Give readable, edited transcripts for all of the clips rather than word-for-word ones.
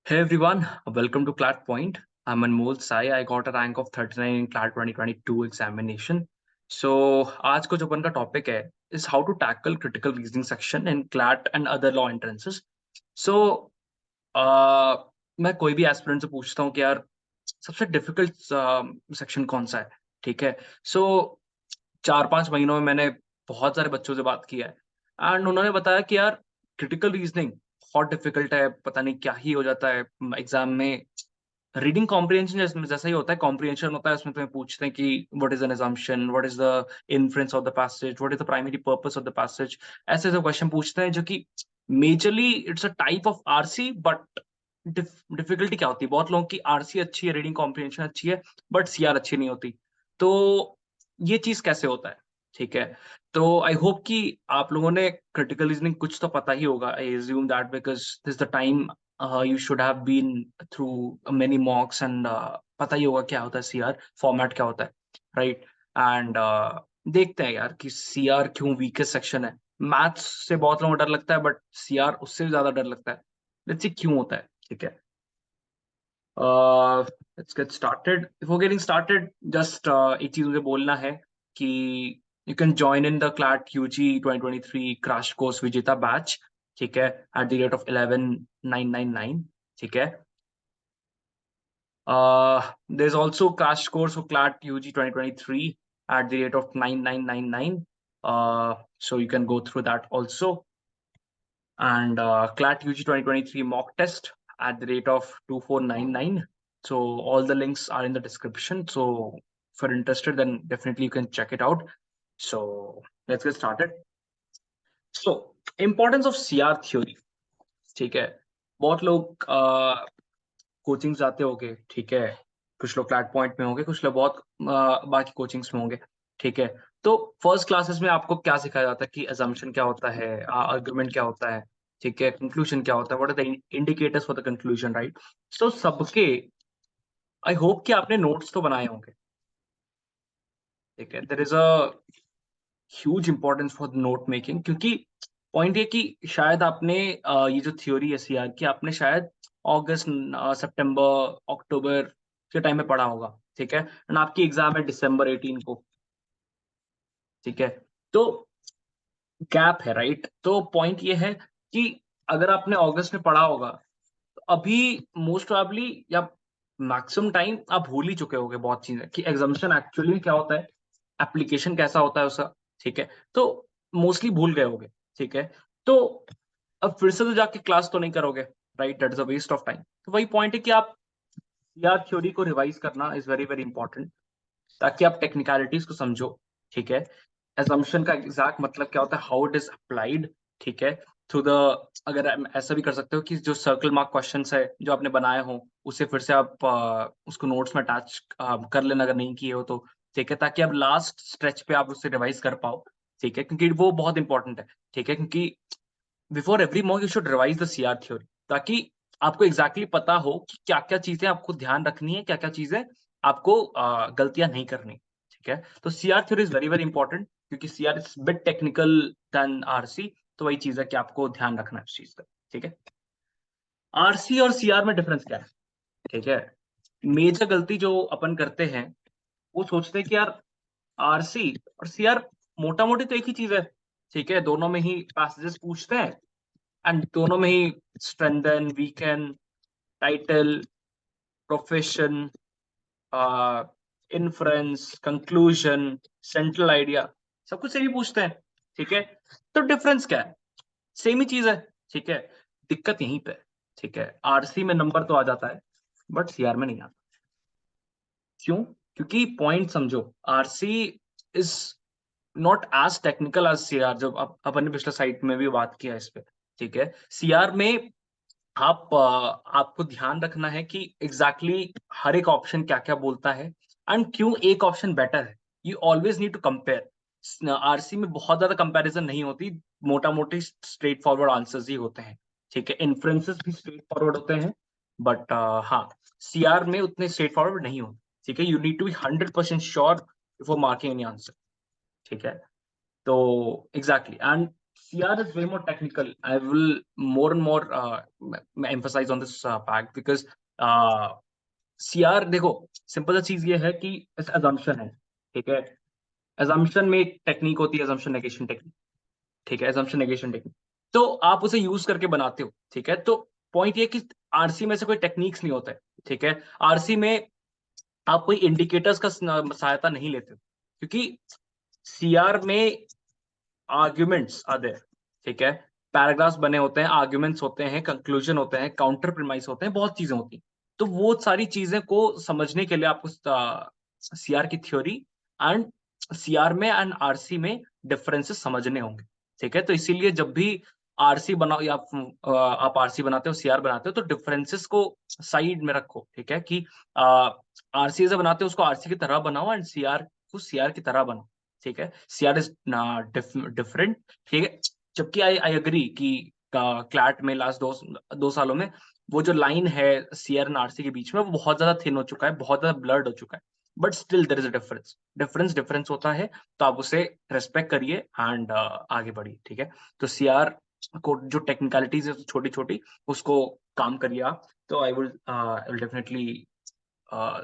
Hey everyone, welcome to CLAT Point. I'm Anmol Sai. I got a rank of 39 in CLAT 2022 examination. So आज को जो अपन का topic है is how to tackle critical reasoning section in CLAT and other law entrances. So मैं कोई भी aspirant से पूछता हूँ कि यार सबसे डिफिकल्ट सेक्शन कौन सा है, ठीक है? सो 4-5 महीनों में मैंने बहुत सारे बच्चों से बात की है एंड उन्होंने बताया कि यार क्रिटिकल रीजनिंग बहुत डिफिकल्ट है, पता नहीं क्या ही हो जाता है एग्जाम में। रीडिंग कॉम्प्रिहेंशन जैसा ही होता है, कॉम्प्रिहेंशन होता है, उसमें तुम्हें पूछते हैं कि what is an assumption, what is the inference of the passage, what is the primary purpose of the passage. ऐसे ऐसे क्वेश्चन पूछते हैं जो कि majorly it's a type of RC. But difficulty क्या होती है, बहुत लोगों की आरसी अच्छी है, रीडिंग कॉम्प्रिहेंशन अच्छी है, बट सीआर अच्छी नहीं होती। तो ये चीज कैसे होता है, ठीक है? तो आई होप कि आप लोगों ने क्रिटिकल रीजनिंग कुछ तो पता ही होगा। I assume that because this the time you should have been through many mocks and पता ही होगा क्या होता है सीआर, फॉर्मेट क्या होता है, राइट? एंड देखते हैं यार कि सीआर क्यों वीकेस्ट सेक्शन है। मैथ्स से बहुत लोगों को डर लगता है, बट सीआर उससे भी ज्यादा डर लगता है। लेट्स सी क्यों होता है, ठीक है? Let's get started. Before getting started, just एक चीज मुझे बोलना है कि you can join in the CLAT UG 2023 crash course Vijeta batch, ठीक है? एट द रेट ऑफ 11,999, ठीक है? There's also crash course for CLAT UG 2023 at the rate of 9999. So you can go through that also. And CLAT UG 2023 mock test at the rate of 2499. So all the links are in the description. So if you're interested, then definitely you can check it out. So let's get started. So importance of CR theory, ठीक है? बहुत लोग coaching जाते होंगे, ठीक है? कुछ लोग फ्लैट पॉइंट में होंगे, कुछ लोग बहुत बाकी कोचिंग्स में होंगे, ठीक है? तो फर्स्ट क्लासेस में आपको क्या सिखाया जाता है कि assumption क्या होता है, आर्गुमेंट क्या होता है, ठीक है? कंक्लूजन क्या होता है, what are the indicators for the conclusion, right? So सबके आई होप कि आपने नोट्स तो बनाए होंगे, ठीक है? There is a huge importance for note making, क्योंकि पॉइंट ये कि शायद आपने ये जो थ्योरी है सीआर की, आपने शायद अगस्त, सितंबर, अक्टूबर के टाइम में पढ़ा होगा, ठीक है? एंड आपकी एग्जाम है दिसंबर 18 को, ठीक है? तो गैप है, राइट? तो पॉइंट ये है कि अगर आपने अगस्त में पढ़ा होगा, तो अभी मोस्ट प्रोबेबली या मैक्सिमम टाइम आप भूल ही चुके होंगे बहुत चीजें कि एग्जामिनेशन एक्चुअली क्या होता है, एप्लीकेशन कैसा होता है उसका, ठीक है? तो मोस्टली भूल गए होंगे, ठीक है? तो अब फिर से तो जाके क्लास तो नहीं करोगे, right? That is a waste of time. तो वही पॉइंट है कि आप यार थ्योरी को रिवाइज करना इज वेरी वेरी इंपॉर्टेंट, ताकि आप टेक्निकलिटीज को समझो, ठीक है? assumption का एग्जैक्ट मतलब क्या होता है, हाउ इट इज अप्लाइड, ठीक है? थ्रू द, अगर हम ऐसा भी कर सकते हो कि जो सर्कल मार्क क्वेश्चंस है जो आपने बनाए हो, उसे फिर से आप उसको नोट्स में अटैच कर लेना अगर नहीं किए हो तो, ठीक है? ताकि आप लास्ट स्ट्रेच पे आप उसे रिवाइज कर पाओ, ठीक है? क्योंकि वो बहुत इंपॉर्टेंट है, ठीक है? क्योंकि before every mock you should revise the CR theory, ताकि आपको एग्जैक्टली पता हो कि क्या क्या चीजें आपको ध्यान रखनी है, क्या क्या चीजें आपको गलतियां नहीं करनी, ठीक है? तो CR theory is very very important, क्योंकि CR is bit technical then RC. तो वही चीज है कि आपको ध्यान रखना है उस चीज का, ठीक है? आरसी और सीआर में डिफरेंस क्या है, ठीक है? मेजर गलती जो अपन करते हैं, वो सोचते हैं कि यार आरसी और सीआर मोटा मोटी तो एक ही चीज है, ठीक है? दोनों में ही पैसेजेस पूछते हैं एंड दोनों में ही strengthen, weaken, title, profession, inference, conclusion, central idea, सब कुछ सेम ही पूछते हैं, ठीक है? तो डिफरेंस क्या है? सेम ही चीज है, ठीक है? दिक्कत यहीं पे है, ठीक है? आरसी में नंबर तो आ जाता है, बट सीआर में नहीं आता। क्यों? क्योंकि पॉइंट समझो, RC is not as technical as CR, जब अपन ने पिछले साइट में भी बात किया इस पे, ठीक है? सीआर में आपको ध्यान रखना है कि एग्जैक्टली हर एक ऑप्शन क्या क्या बोलता है एंड क्यों एक ऑप्शन बेटर है। You always need to compare. RC में बहुत ज्यादा कंपैरिजन नहीं होती, मोटा मोटी स्ट्रेट फॉरवर्ड आंसर्स ही होते हैं, ठीक है? इन्फ्रेंसेस भी स्ट्रेट फॉरवर्ड होते हैं, बट हाँ, सीआर में उतने स्ट्रेट फॉरवर्ड नहीं होते, ठीक है? You need to be 100% sure before marking any answer, ठीक है? तो exactly and CR is way more technical. I will more and more emphasize on this fact because CR देखो सिंपल सा चीज ये है कि assumption है, ठीक है। assumption में एक टेक्निक होती है, assumption negation टेक्निक, ठीक है, assumption negation टेक्निक। तो आप उसे यूज करके बनाते हो, ठीक है। तो पॉइंट ये कि आरसी में से कोई टेक्निक्स नहीं होता है, ठीक है। आरसी में आप कोई इंडिकेटर्स का सहायता नहीं लेते हो, क्योंकि सीआर में आर्ग्यूमेंट्स आर देयर, ठीक है। पैराग्राफ्स बने होते हैं, आर्ग्यूमेंट्स होते हैं, कंक्लूजन होते हैं, काउंटर प्रीमाइस होते हैं, बहुत चीजें होती हैं। तो वो सारी चीजें को समझने के लिए आपको सीआर की थ्योरी एंड सीआर में एंड आरसी में डिफरेंसेस समझने होंगे, ठीक है। तो इसीलिए जब भी आरसी बनाओ या आप आरसी बनाते हो, सीआर बनाते हो, तो डिफरेंसेस को साइड में रखो, ठीक है। कि आरसी से बनाते हो उसको आरसी की तरह बनाओ एंड सीआर को सीआर की तरह बनाओ, ठीक है। सीआर इज डिफरेंट, ठीक है। जबकि आई आई एग्री कि क्लैट में लास्ट दो सालों में वो जो लाइन है सीआर एंड आरसी के बीच में वो बहुत ज्यादा थिन हो चुका है, बहुत ज्यादा ब्लर्ड हो चुका है। But still there is a difference, difference होता है। तो आप उसे रेस्पेक्ट करिए एंड आगे बढ़िए, ठीक है। तो सीआर को जो टेक्निकलिटीज है छोटी छोटी, उसको काम करिए आप। तो आई विल डेफिनेटली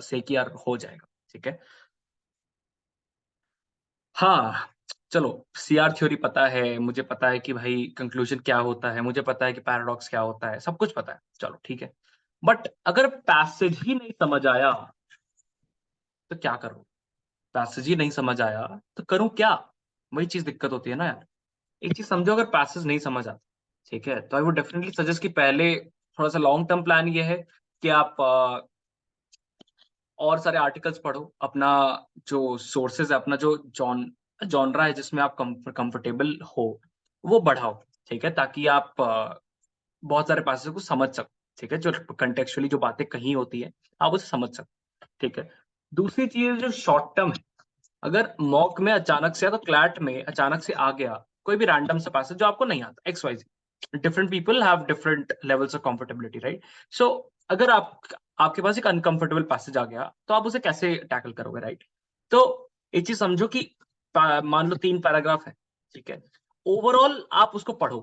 से कि यार हो जाएगा, ठीक है। हाँ, चलो, सीआर थ्योरी पता है, मुझे पता है कि भाई कंक्लूजन क्या होता है, मुझे पता है कि पैराडॉक्स क्या होता है, सब कुछ पता है, चलो ठीक है। बट अगर पैसेज ही नहीं समझ आया तो क्या करूं? पैसेज ही नहीं समझ आया तो करूं क्या? वही चीज दिक्कत होती है ना यार। एक चीज समझो, अगर पैसेज नहीं समझ आता, ठीक है, तो आई वुड डेफिनेटली सजेस्ट कि पहले थोड़ा सा लॉन्ग टर्म प्लान ये है कि आप और सारे आर्टिकल्स पढ़ो, अपना जो सोर्सेज है, अपना जो जॉनरा है जिसमें आप कंफर्टेबल हो, वो बढ़ाओ, ठीक है। ताकि आप बहुत सारे पैसेज को समझ सको, ठीक है। जो कंटेक्चुअली जो बातें कही होती है आप उसे समझ सको, ठीक है। दूसरी चीज जो शॉर्ट टर्म है, अगर मॉक में अचानक से या तो क्लैट में अचानक से आ गया कोई भी रैंडम सा पैसेज जो आपको नहीं आता, X Y Z, different people have different levels of comfortability, right. So अगर आपके पास एक अनकंफर्टेबल पैसेज आ गया तो आप उसे कैसे टैकल करोगे, राइट। तो एक चीज समझो कि मान लो 3 पैराग्राफ है, ठीक है। ओवरऑल आप उसको पढ़ो,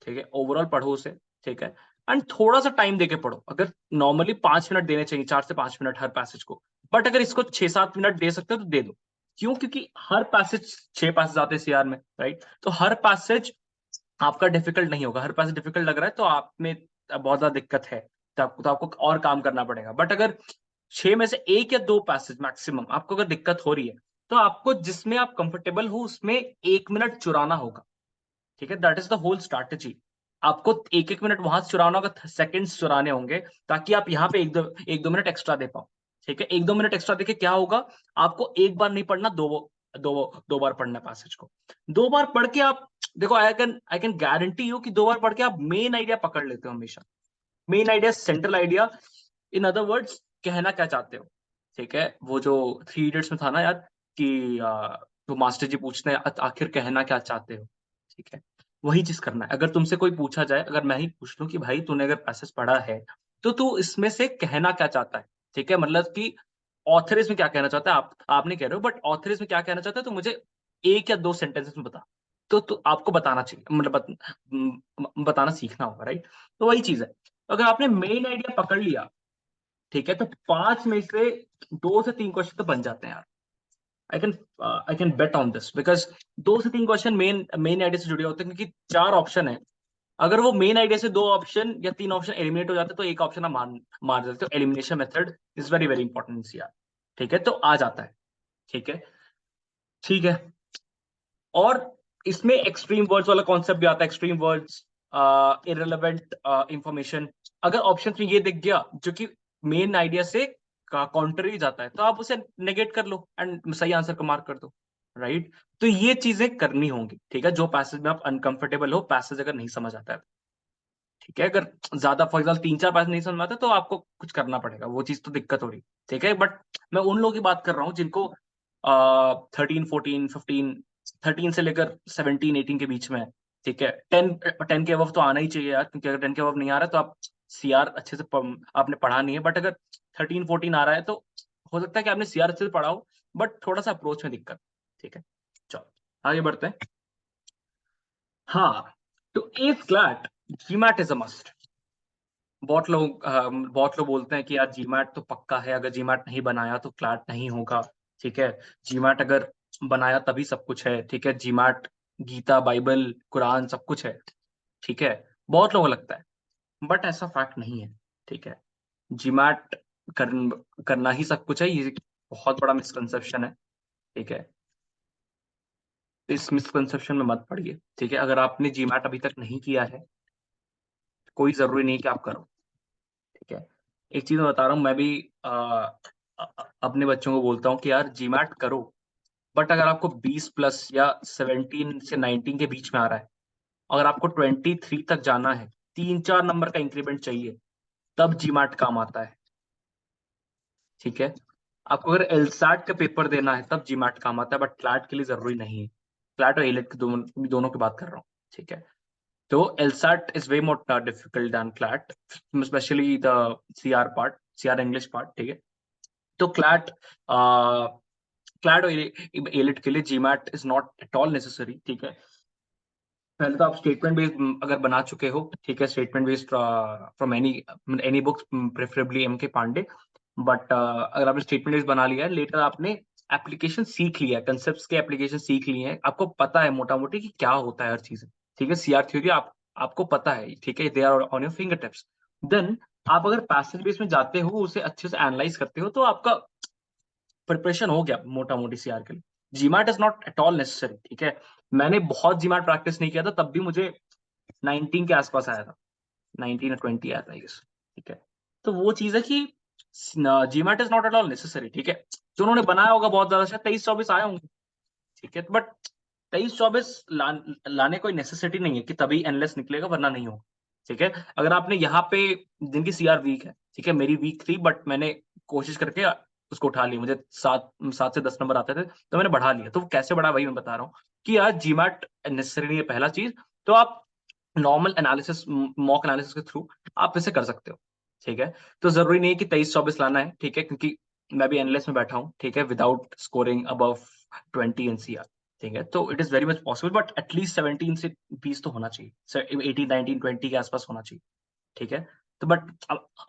ठीक है, ओवरऑल पढ़ो उसे, ठीक है। एंड थोड़ा सा टाइम देके पढ़ो। अगर नॉर्मली 5 मिनट देने चाहिए, 4 से 5 मिनट हर पैसेज को, बट अगर इसको 6-7 मिनट दे सकते हो तो दे दो। क्यों? क्योंकि हर पैसेज 6 पैसेज आते हैं सीआर में, राइट। तो हर पैसेज आपका डिफिकल्ट नहीं होगा। हर पैसेज डिफिकल्ट लग रहा है तो आप में बहुत ज्यादा दिक्कत है, तो आपको और काम करना पड़ेगा। बट अगर 6 में से 1 या 2 पैसेज मैक्सिमम आपको अगर दिक्कत हो रही है, तो आपको जिसमें आप कंफर्टेबल हो उसमें 1 मिनट चुराना होगा, ठीक है। That is the whole strategy. आपको 1-1 मिनट वहां से चुराना होगा, सेकंड्स चुराने होंगे, ताकि आप यहाँ पे 1-2 मिनट एक्स्ट्रा दे पाओ, ठीक है। 1-2 मिनट एक्स्ट्रा देके क्या होगा, आपको एक बार नहीं पढ़ना, दो दो दो बार पढ़ना पैसेज को। 2 बार पढ़ के आप देखो, आई कैन गारंटी यू कि 2 बार पढ़ के आप मेन आइडिया पकड़ लेते हो हमेशा। Main idea, central idea, in other words कहना क्या चाहते हो, ठीक है। वो जो 3 इडियट्स में था ना यार, कि तो मास्टर जी पूछते हैं आखिर कहना क्या चाहते हो, ठीक है। वही चीज करना है। अगर तुमसे कोई पूछा जाए, अगर मैं ही पूछ लूं कि भाई तूने अगर पैसेज पढ़ा है तो तू इसमें से कहना क्या चाहता है, ठीक है। मतलब कि ऑथर इसमें क्या कहना चाहता है, आप नहीं कह रहे हो, बट ऑथर इसमें क्या कहना चाहता है, तो मुझे 1 या 2 सेंटेंसेस में बता। तो आपको बताना चाहिए, मतलब बताना सीखना होगा, राइट। तो वही चीज है। अगर आपने मेन आइडिया पकड़ लिया, ठीक है, तो 5 में से 2 से 3 क्वेश्चन तो बन जाते हैं यार। I can bet on this, because 2 से 3 क्वेश्चन मेन मेन आइडिया से जुड़े होते हैं, क्योंकि 4 ऑप्शन है। अगर वो मेन आइडिया से 2 ऑप्शन या 3 ऑप्शन एलिमिनेट हो जाते तो एक ऑप्शन आप मार मार देते। तो elimination method is very very important यार, ठीक है। तो आ जाता है, ठीक है, ठीक है। और इसमें एक्सट्रीम वर्ड्स वाला कॉन्सेप्ट भी आता है, एक्सट्रीम वर्ड्स, इररिलेवेंट इंफॉर्मेशन। अगर ऑप्शन में ये दिख गया जो कि मेन आइडिया से कॉन्ट्ररी जाता है, तो आप उसे नेगेट कर लो एंड सही आंसर को मार्क कर दो, राइट। तो ये चीजें करनी होंगी, ठीक है। जो पैसेज में आप अनकंफर्टेबल हो, पैसेज अगर नहीं समझ आता है, ठीक है। अगर ज्यादा फॉर एग्जाम्पल 3-4 पैसेज नहीं समझ आता तो आपको कुछ करना पड़ेगा, वो चीज तो दिक्कत हो रही, ठीक है। बट मैं उन लोगों की बात कर रहा हूँ जिनको 13, 14, 15, 13 से लेकर 17, 18 के बीच में है, ठीक है। 10 के अबव तो आना ही चाहिए यार, क्योंकि अगर 10 के अबव नहीं आ रहा है तो आप सीआर अच्छे से आपने पढ़ा नहीं है। बट अगर 13, 14 आ रहा है तो हो सकता है कि आपने सीआर अच्छे से पढ़ा हो, बट थोड़ा सा अप्रोच में दिक्कत, ठीक है। चलो आगे बढ़ते हैं। हाँ, तो if CLAT, GMAT is a must. बहुत लोग बोलते हैं कि यार जीमैट तो पक्का है, अगर जीमैट नहीं बनाया तो क्लैट नहीं होगा। ठीक है, जीमैट अगर बनाया तभी सब कुछ है। ठीक है, जीमैट गीता, बाइबल, कुरान सब कुछ है। ठीक है, बहुत लोगों को लगता है, बट ऐसा फैक्ट नहीं है। ठीक है, जीमैट कर, करना ही सब कुछ है, ये बहुत बड़ा मिसकंसेप्शन है। ठीक है, इस मिसकंसेप्शन में मत पड़िए। ठीक है, अगर आपने जीमैट अभी तक नहीं किया है, कोई जरूरी नहीं कि आप करो। ठीक है, एक चीज मैं बता रहा हूँ, मैं भी अपने बच्चों को बोलता हूँ कि यार जीमैट करो, बट अगर आपको 20 प्लस या 17 से 19 के बीच में आ रहा है, अगर आपको 23 तक जाना है, 3-4 नंबर का इंक्रीमेंट चाहिए, तब जीमैट काम आता है। ठीक है, आपको अगर एलसैट का पेपर देना है तब जीमैट काम आता है, बट क्लैट के लिए जरूरी नहीं है। क्लैट और एलेट के दोनों की बात कर रहा हूँ। ठीक है, तो LSAT is way more difficult than CLAT, especially the CR part, CR English part। ठीक है, तो क्लैट और एलिट के लिए GMAT is not at all necessary. ठीक है, पहले तो आप स्टेटमेंट बेस्ड अगर बना चुके हो, ठीक है, statement based from any any books, preferably MK Pandey. But अगर आपने स्टेटमेंट बेस्ड बना लिया है, लेटर आपने एप्लीकेशन सीख लिया है, कंसेप्ट के एप्लीकेशन सीख लिए हैं, आपको पता है मोटा मोटी कि क्या होता है हर चीज। ठीक है, CR थ्योरी आपको पता है। ठीक है, they are on your fingertips. Then आप अगर पैसेज बेस में जाते हो, उसे अच्छे से एनालाइज करते हो, तो आपका प्रिपरेशन हो गया मोटा मोटी CR के लिए। GMAT is not at all necessary. ठीक है, मैंने बहुत जीमैट प्रैक्टिस नहीं किया था, तब भी मुझे 19 के आसपास आया था, 19 या 20 आया था I guess। ठीक है, तो वो चीज है कि GMAT is not at all necessary. ठीक है, जो उन्होंने बनाया होगा बहुत ज्यादा, शायद 23-24 आए होंगे। ठीक है, बट 23-24 लाने कोई नेसेसिटी नहीं है कि तभी एनलेस निकलेगा, वरना नहीं होगा। ठीक है, अगर आपने यहाँ पे, जिनकी CR वीक है, ठीक है, मेरी वीक थी, बट मैंने कोशिश करके उसको उठा लिया। मुझे 7 से 10 नंबर आते थे, तो मैंने बढ़ा लिया। तो कैसे बढ़ा, वही मैं बता रहा हूँ कि यार जीमैट नेसेसरी नहीं है, पहला चीज। तो आप नॉर्मल एनालिसिस, मॉक एनालिसिस के थ्रू आप इसे कर सकते हो। ठीक है, तो जरूरी नहीं है कि 23-24 लाना है। ठीक है, क्योंकि मैं भी एनालिस्ट में बैठा हूँ। ठीक है, विदाउट स्कोरिंग अबव 20 इन CR। ठीक है, तो it is very much possible, but at least 17 से 20 तो होना चाहिए, 18, 19, 20 के आसपास होना चाहिए। ठीक है, तो बट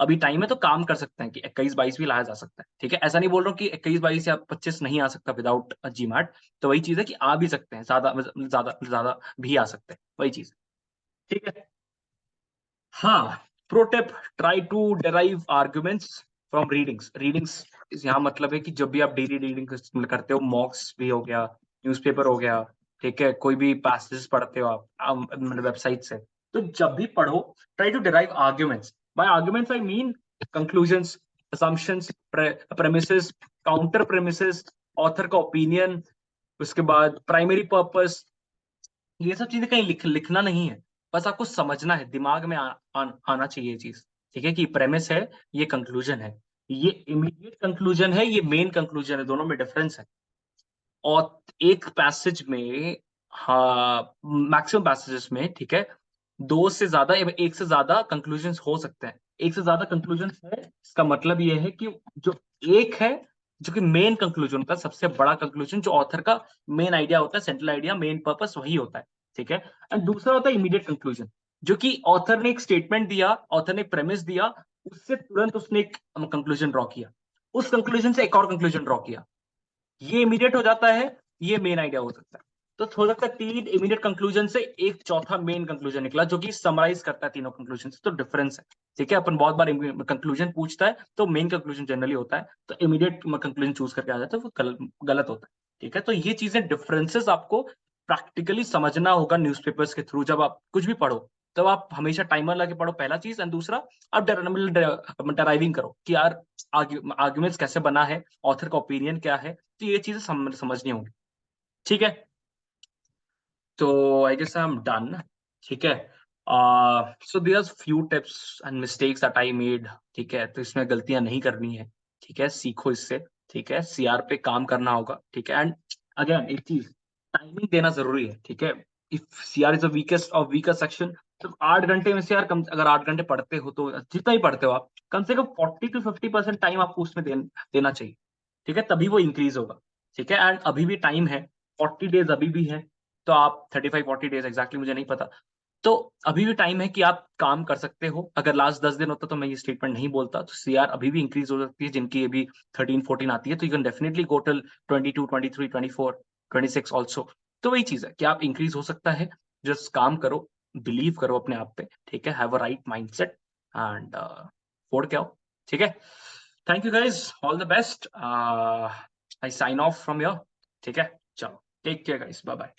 अभी टाइम है, तो काम कर सकते हैं कि 21-22 भी लाया जा सकता है। ठीक है, ऐसा नहीं बोल रहा हूँ कि 21-22 या 25 नहीं आ सकता विदाउट जीमैट। तो वही चीज है कि आ भी सकते हैं, ज्यादा ज्यादा ज्यादा भी आ सकते हैं, वही चीज। ठीक है, हाँ, pro tip, try to derive arguments from readings. Readings यहाँ मतलब है कि जब भी आप डेली रीडिंग करते हो, मॉक्स भी हो गया, न्यूज़पेपर हो गया, ठीक है, कोई भी पैसेज पढ़ते हो आप मतलब वेबसाइट से, तो जब भी पढ़ो, try to derive arguments. By arguments I mean conclusions, assumptions, premises, counter premises, author का ओपिनियन, उसके बाद प्राइमरी पर्पस। ये सब चीजें कहीं लिखना नहीं है, बस आपको समझना है, दिमाग में आना चाहिए ये चीज। ठीक है, कि प्रेमिस है, ये कंक्लूजन है, ये इमीडिएट कंक्लूजन है, ये मेन कंक्लूजन है, दोनों में डिफरेंस है। और एक पैसेज में, हाँ, मैक्सिमम पैसेजेस में, ठीक है, दो से ज्यादा, एक से ज्यादा कंक्लूजन हो सकते हैं। एक से ज्यादा कंक्लूजन है, इसका मतलब ये है कि जो एक है, जो कि मेन कंक्लूजन होता है, सबसे बड़ा कंक्लूजन, जो ऑथर का मेन आइडिया होता है, सेंट्रल आइडिया, मेन पर्पस वही होता है। ठीक है, एंड दूसरा होता है इमीडिएट कंक्लूजन, जो कि ऑथर ने एक स्टेटमेंट दिया, ऑथर ने प्रेमिस दिया, उससे तुरंत उसने एक कंक्लूजन ड्रॉ किया, उस कंक्लूजन से एक और कंक्लूजन ड्रॉ किया, ये इमीडिएट हो जाता है, ये मेन आइडिया हो सकता है। तो हो सकता है 3 इमीडिएट कंक्लूजन से एक चौथा मेन कंक्लूजन निकला, जो कि समराइज करता है तीनों कंक्लूजन से, तो डिफरेंस है। ठीक है, अपन बहुत बार कंक्लूजन पूछता है, तो मेन कंक्लूजन जनरली होता है, तो इमीडिएट कंक्लूजन चूज करके आ जाता है, वो गलत होता है। ठीक है, तो ये चीजें, डिफरेंसेस आपको प्रैक्टिकली समझना होगा न्यूज़पेपर्स के थ्रू। जब आप कुछ भी पढ़ो, तब आप हमेशा टाइमर लगे पढ़ो, पहला चीज, एंड दूसरा, आप डराइविंग करो कि यार आर्ग्यूमेंट्स कैसे बना है, ऑथर का ओपिनियन क्या है, तो ये चीजें समझनी होंगी। ठीक है, तो I guess I am done. ठीक है, so there few tips and mistakes that I made. ठीक है, तो इसमें गलतियां नहीं करनी है। ठीक है, सीखो इससे। ठीक है, CR पे काम करना होगा। ठीक है, एंड अगेन एक चीज, टाइमिंग देना जरूरी है। ठीक है, if CR is the weakest of weaker section, तो 8 घंटे में से यार, कम, अगर 8 घंटे पढ़ते हो, तो जितना ही पढ़ते हो आप, कम से कम 40 to 50% टाइम आपको उसमें देना चाहिए। ठीक है, तभी वो इंक्रीज होगा। ठीक है, एंड अभी भी टाइम है, 40 डेज अभी भी है। तो आप 35-40 डेज एग्जैक्टली मुझे नहीं पता, तो अभी भी टाइम है कि आप काम कर सकते हो। अगर लास्ट 10 दिन होता तो मैं ये स्टेटमेंट नहीं बोलता। तो सीआर अभी भी इंक्रीज हो सकती है, जिनकी अभी 13-14 आती है, तो you can definitely go till 22, 23, 24, 26 also. तो वही चीज है कि आप इंक्रीज हो सकता है, जस्ट काम करो, बिलीव करो अपने आप पे, ठीक है, have a right mindset and फोड़ के आओ, ठीक है। Thank you guys, all the best, I sign off from your, ठीक है, चलो take care guys, bye bye.